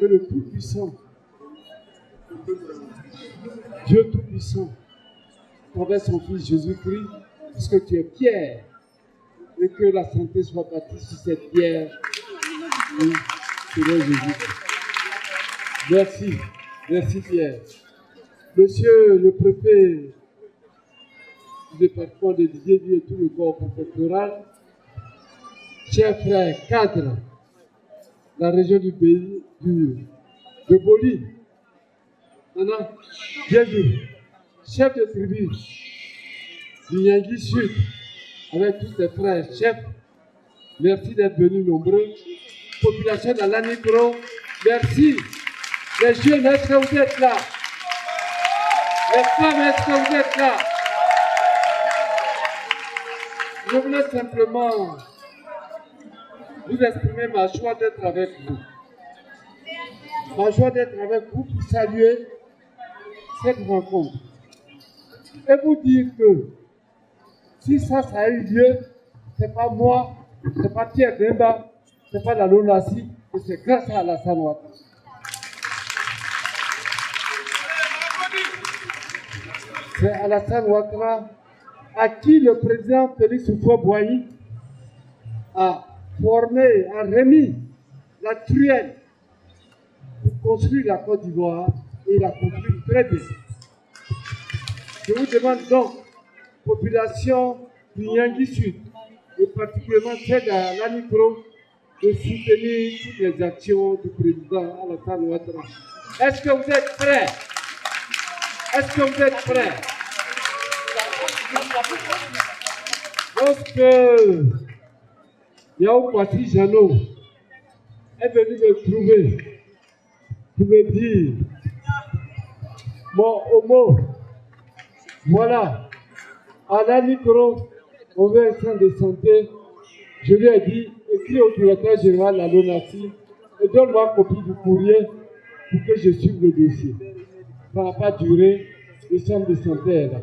que le Tout-Puissant, Dieu Tout-Puissant, envers son Fils Jésus-Christ, parce que tu es Pierre, et que la santé soit bâtie sur cette pierre, oui, Seigneur Jésus. Merci. Merci Pierre. Monsieur le préfet du département de Didier et tout le corps préfectoral, chers frères cadres, la région du pays de Boli, maintenant, bienvenue, chef de tribu du Yangui Sud, avec tous ses frères chefs, merci d'être venus nombreux, population de l'Anigro, merci. Les jeunes, est-ce que vous êtes là? Les femmes, est-ce que vous êtes là? Je voulais simplement vous exprimer ma joie d'être avec vous. Ma joie d'être avec vous pour saluer cette rencontre. Et vous dire que si ça a eu lieu, ce n'est pas moi, ce n'est pas Pierre Demba, ce n'est pas la Lonasi, et c'est grâce à Alassane Ouattara. C'est Alassane Ouattara à qui le président Félix Houphouët-Boigny a formé, a remis la truelle pour construire la Côte d'Ivoire, et il a construit très bien. Je vous demande donc, population du Niangui Sud, et particulièrement celle de l'Anikro, de soutenir toutes les actions du président Alassane Ouattara. Est-ce que vous êtes prêts? Est-ce que vous êtes prêts? Lorsque Yao Kwasi Jano est venu me trouver pour me dire, mon homo, voilà, à l'Anikro, on veut un centre de santé. Je lui ai dit, écris au directeur général la Lonasi et donne-moi copie du courrier pour que je suive le dossier. Ça n'a pas duré, le centre de santé est là.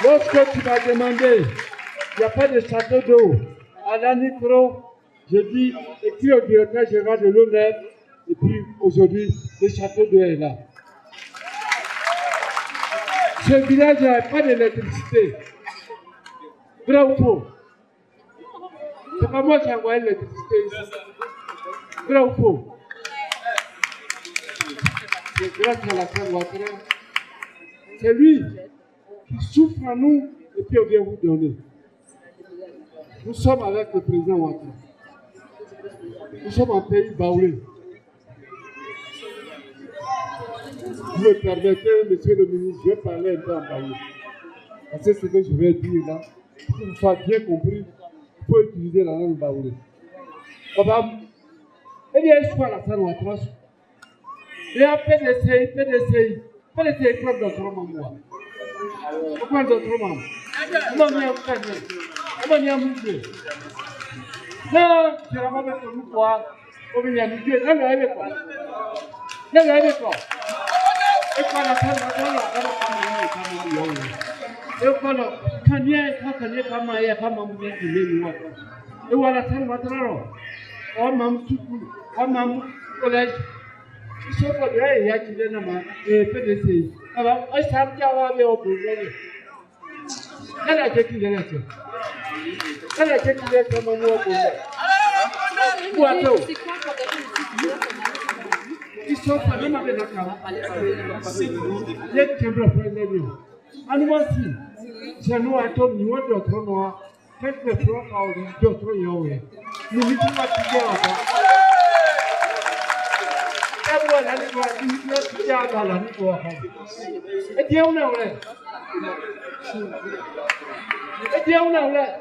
Lorsque tu m'as demandé, il n'y a pas de château d'eau à l'Anikro, je dis, écris au directeur général de l'ONEP, et puis aujourd'hui, le château d'eau est là. Ce village n'avait pas d'électricité. Vrai ou faux? C'est pas moi qui ai envoyé l'électricité ici. Vrai ou faux? C'est grâce à Alassane Ouattara. C'est lui qui souffre à nous et puis on vient vous donner. Nous sommes avec le président Ouattara. Nous sommes en pays baoulé. Vous me permettez, monsieur le ministre, je vais parler un peu en baoulé. Parce que ce que je vais dire là, pour que vous soyez bien compris, il faut utiliser la langue baoulé. Il y a une fois Alassane Ouattara. Il y a PDCI, preuve d'autres membres. Pourquoi d'autres membres? Comment on y a fait? Comment on y a mouillé? Non, c'est la mauvaise pour nous quoi. Comment on y a mouillé? Non, non, il quoi? Non, non, il quoi? Et quoi la femme là? Et quoi là? Quand il y a comme il y a pas mouillé qui est nous. Et voilà ça va trop. On m'a mouillé, on m'a mouillé collège. Il faut que il y a qui viennent là et PDC. Alors, on s'est bien avoir au projet. Elle a été qui est là. Elle a été qui est comme un mot. Quoi ils sont pas même avec la carte. Les chambres présidentielles. Animasi, c'est nous à toi, nous à d'autres noirs. Faites le front à d'autres yeux. Nous ne pouvons pas tirer à ça. Et voilà, nous allons tirer à la nuit. Et Dieu on a ouvert. Et Dieu on a ouvert.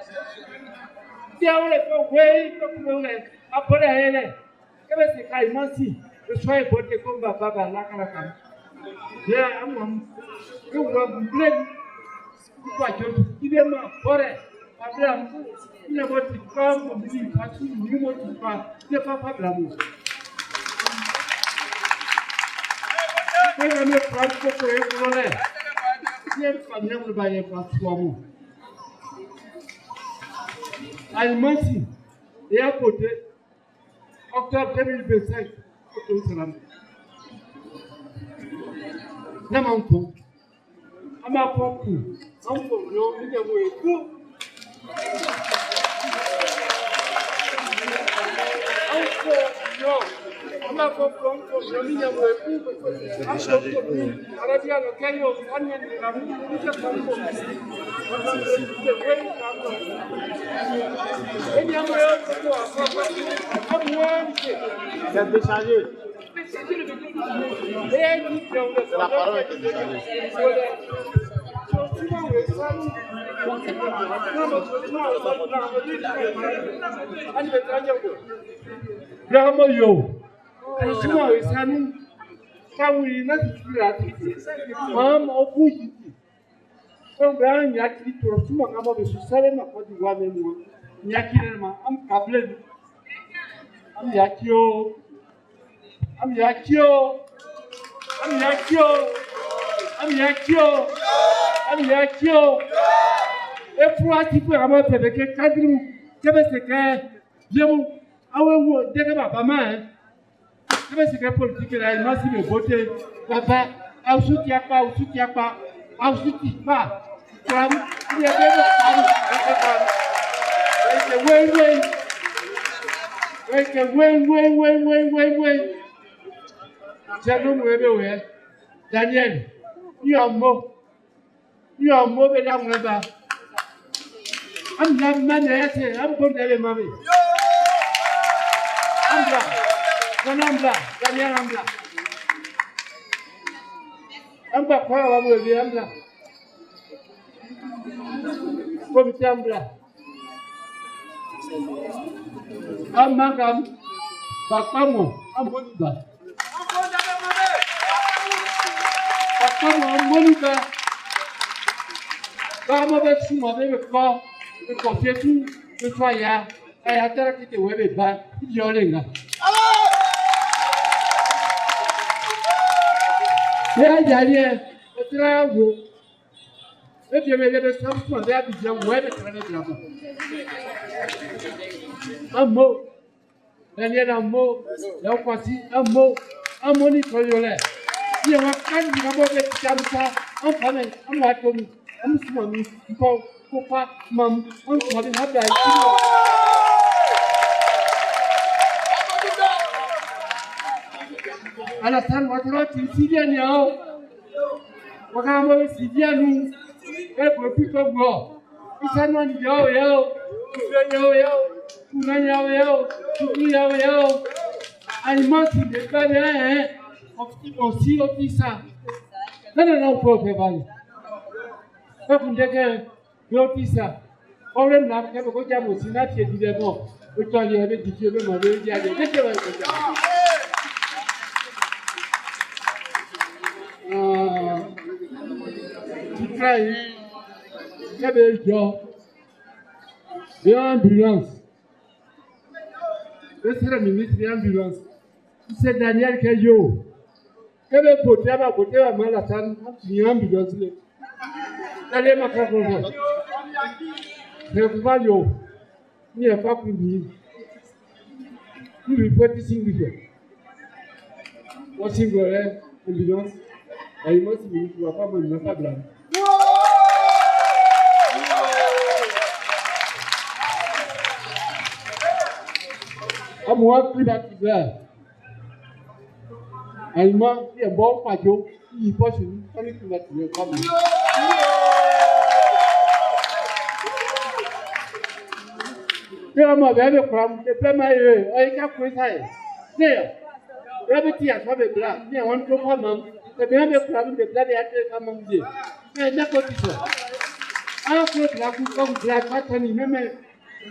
Dieu on a fait oui, comme on a après elle. Qu'est-ce que c'est qu'Aniasi? Je suis voté comme Baba la Kalakam. J'ai un homme qui va vous plaire. Il est mort. Après, il a voté comme il dit, parce qu'il ne vote pas. Il n'est pas de l'amour. Il va me prendre pour que je me lève. Il n'y a pas de l'amour, il va y avoir trois mots. Alimansi, et à côté, octobre 2025. Namanko, Amapoku, Uncle No, in the way, go. Uncle No, Amapoku, Uncle No, in the way, Uncle Arabia, Kayo, Onion, c'est déchargé. La parole est déchargée. Brahmayo, Suma Sanu, Kawi, not Maman of Fuji. Donc, il y a qui trouve tout le monde de ce salaire, ma Côte d'Ivoire, même moi. Il y a qui vraiment, am câblé. Am yakio. Am yakio. Am yakio. Am yakio. Am yakio. Et pour un petit peu à moi, c'est que cadre, c'est que, j'aime, ah ouais, dès que ma maman, c'est que politique, là, il m'a si me voter, papa, ah, soutien pas, ou soutien pas, ah, soutien pas. Il y a Daniel, you are more. You are more than I'm about. I'm not man, I'm going to mommy. I'm black. When I'm black, Daniel, I'm black. I'm back, I'm black. Comité I'm black. I'm Magam, Bakamo, I'm Monica. Bakamo, I'm Monica. Quand on va se demander le corps, le confier tout, le foyer, et à terre qui te voit les bas, il y a les gars. Il y a rien, le travail. Et puis, il y a des femmes qui ont des habitudes, ouais, mais très bien. Un mot, Daniel, un mot, là, voici, un mot, Nicolas. Il y a un can, il y a un mot de Kamsa, un famille, un maton. I'm swimming, Papa, Mum, I'm coming up there. Alasan, what about you? Sidian now? What about Sidian? Every people go. It's a man, yo, yo. I must be the better of sea of this. No, for everybody. Quand vous dites que l'autre ça, on aime la faire beaucoup de choses, c'est qui est évidemment, autant il y avait des choses, mais on veut dire des choses. Tu travailles, il y avait un job, il y a une ambulance. Le ministre de l'ambulance, c'est Daniel Kayo. Quand le poté va mal à ça, il y a une ambulance. Allez, ma frère, je pas yo. Il n'y a pas pour dire. Il faut être singulier. Moi, singulier, ambulance. Et moi, si je ne vois pas, je ne vais pas blâmer. À moi, privatiseur. Et moi, il y a un bon padio. Il faut que je ne privatiseur comme moi. Pero mo be from the primary I ka ku sai ne ya be ti asa be bla ne won to ko mam the be from the bla ya te ka mam je ne na ko ti so a ko bla ku ko bla ka tani meme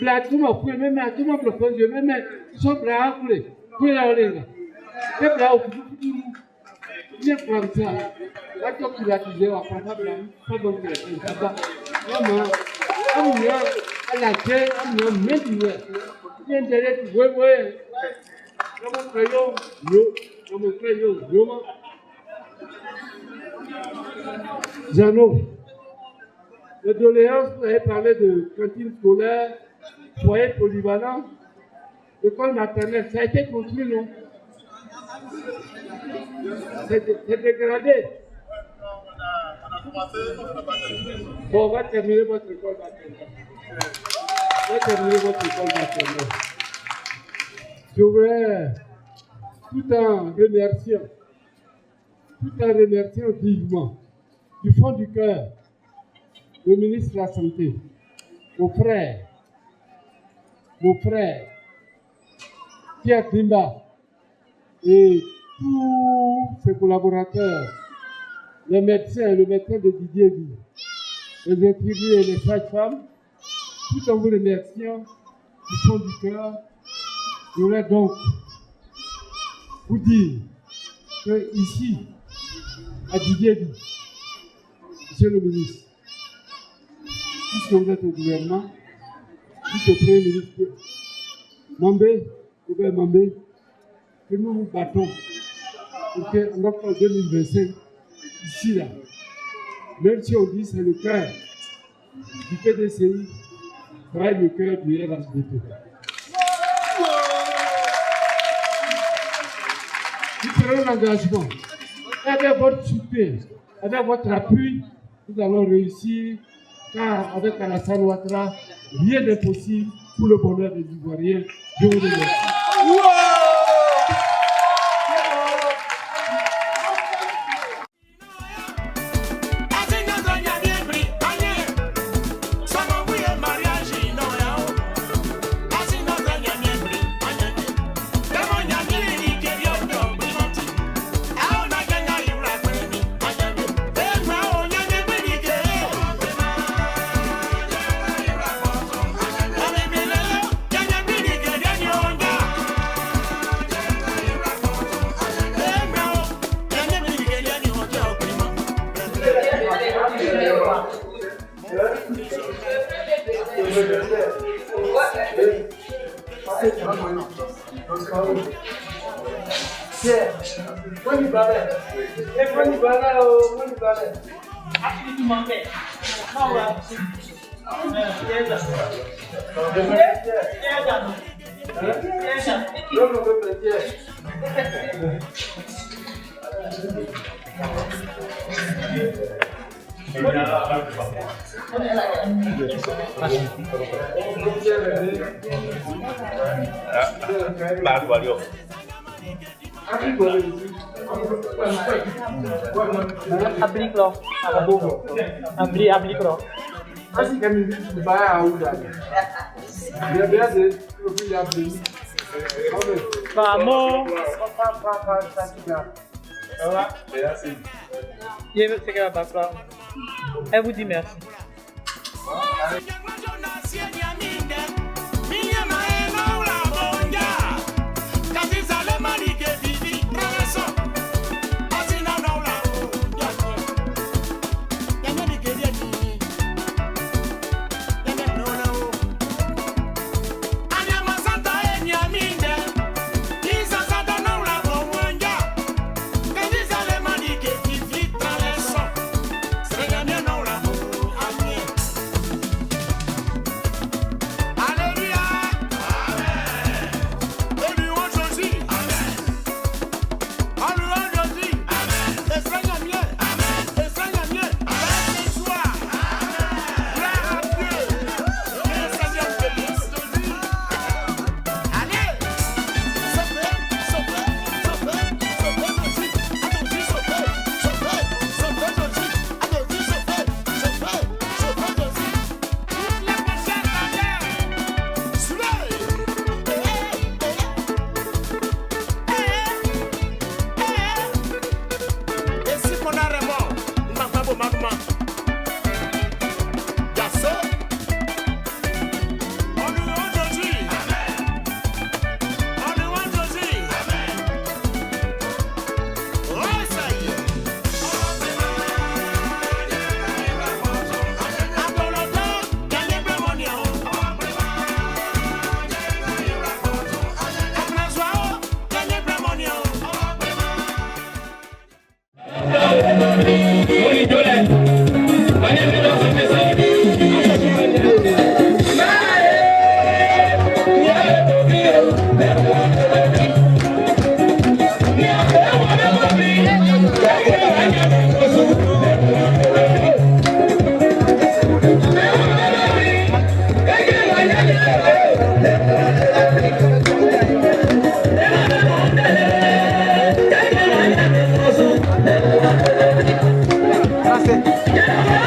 bla tu mo ku meme a tu mo propose je meme so bla ku la ole ke bla o ku ne from ça la to privatiser wa fa bla fa bon que ça va maman amia la tête, on met du verre. Il y a des lettres, ouais. Comme crayon, yo. Jeannot, le doléance, vous avez parlé de cantine scolaire, foyer polyvalent, école maternelle. Ça a été construit, non? C'est dégradé. Bon, on va terminer votre école maternelle. Je voudrais, tout en remerciant vivement, du fond du cœur, le ministre de la Santé, mon frère, Pierre Dimba, et tous ses collaborateurs, les médecins, le médecin de Didier Ville, les infirmiers et les sages-femmes, tout en vous remerciant du fond du cœur, je voudrais donc vous dire que ici, à Didier, monsieur le ministre, puisque vous êtes au gouvernement, dites au Premier ministre Mambé, que nous nous battons pour qu'en octobre 2025, ici là, même si on dit c'est le cœur du PDCI, sera le cœur du RHDP. Nous prenons l'engagement. Avec votre soutien, avec votre appui, nous allons réussir, car avec Alassane Ouattara, rien n'est possible pour le bonheur des Ivoiriens. Je vous remercie. Ablikro. Así que mi va a usar. Vamos. Elle vous dit merci. Gracias.